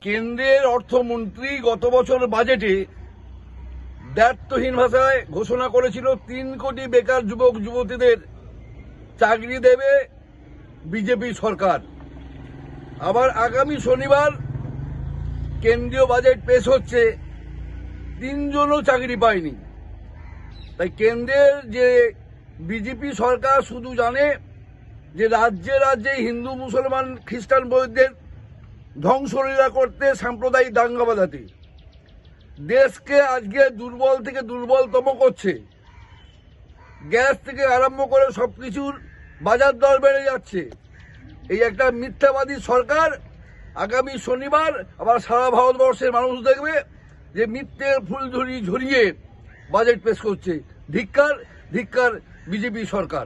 কেন্দ্রের অর্থমন্ত্রী গত বছর বাজেটে দ্ব্যর্থহীন ভাষায় ঘোষণা করেছিল 3 কোটি বেকার যুবক যুবতীদের চাকরি দেবে বিজেপি সরকার। আবার আগামী শনিবার কেন্দ্রীয় বাজেট পেশ হচ্ছে, 3 জনও চাকরি পায়নি। তাই কেন্দ্রের যে বিজেপি সরকার শুধু জানে যে রাজ্যে রাজ্যে হিন্দু মুসলমান খ্রিস্টান বৌদ্ধদের ধ্বংসলীলা করতে, সাম্প্রদায়িক দাঙ্গা বাঁধাতে, দেশকে আজকে দুর্বল থেকে দুর্বলতম করছে। গ্যাস থেকে আরম্ভ করে সবকিছুর বাজার দর বেড়ে যাচ্ছে। এই একটা মিথ্যাবাদী সরকার আগামী শনিবার আবার সারা ভারতবর্ষের মানুষ দেখবে যে মিথ্যের ফুলঝুরি ঝরিয়ে বাজেট পেশ করছে। ধিক্কার ধিক্কার বিজেপি সরকার।